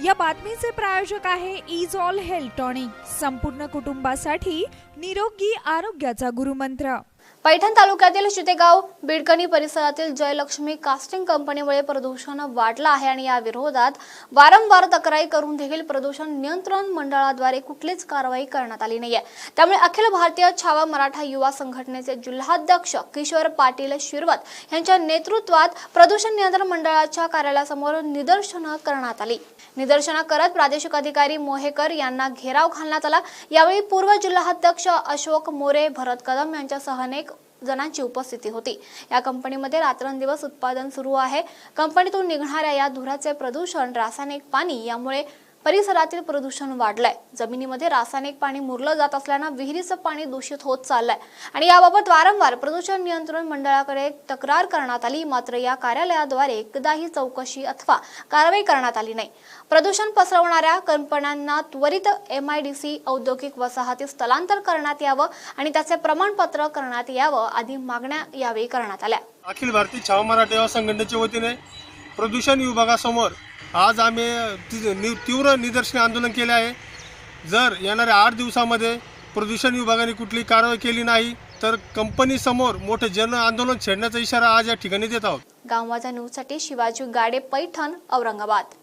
या बातमीचे प्रायोजक आहे इज ऑल हेल्थ टॉनिक, संपूर्ण कुटुंबासाठी निरोगी आरोग्याचा गुरुमंत्र। पैठण तालुक्यातील शितेगाव बिडकणी परिसरातील जयलक्ष्मी कास्टिंग कंपनीमुळे प्रदूषण वाढलं आहे आणि या विरोधात वारंवार तक्रारी करून देखील प्रदूषण नियंत्रण मंडळाद्वारे कुठलीच कारवाई करण्यात आली नाहीये। त्यामुळे अखिल भारतीय छावा मराठा युवा संघटनेचे जिल्हाध्यक्ष किशोर पाटील शिरवत यांच्या नेतृत्वात प्रदूषण नियंत्रण मंडळाच्या कार्यालयासमोर निदर्शनं करण्यात आली। निदर्शनं करत प्रादेशिक अधिकारी मोहेकर यांना घेराव घालण्यात आला। यावेळी पूर्व जिल्हाध्यक्ष अशोक मोरे, भरत कदम यांच्यासह अनेक जणांची उपस्थिती होती। या कंपनीमध्ये रात्रंदिवस उत्पादन सुरू आहे। कंपनीतून निघणाऱ्या या धुराचे प्रदूषण, रासायनिक पाणी यामुळे परिसरातील प्रदूषण वाढलंय। जमिनीमध्ये रासायनिक पाणी मुरलं जात असल्यानं विहिरीचं पाणी दूषित होत चाललंय आणि याबाबत वारंवार प्रदूषण नियंत्रण मंडळाकडे तक्रार करण्यात आली, मात्र या कार्यालयाद्वारे एकदाही चौकशी अथवा कारवाई करण्यात आली नाही। प्रदूषण पसरवणाऱ्या कंपन्यांना त्वरित MIDC औद्योगिक वसाहतीत स्थलांतर करण्यात यावं आणि त्याचे प्रमाणपत्र करण्यात यावं आदी मागण्या यावेळी करण्यात आल्या। अखिल भारतीय छावा मराठा युवा संघटनेच्या वतीने प्रदूषण विभागासमोर आज आम्ही तीव्र निदर्शन आंदोलन केले आहे। जर येणाऱ्या 8 दिवसामध्ये प्रदूषण विभागाने कुठली कारवाई केली नाही तर कंपनी समोर मोठे जन आंदोलन छेडण्याचा इशारा आज या ठिकाणी देत आहोत। गाव माझा न्यूजसाठी शिवाजी गाडे, पैठण, औरंगाबाद।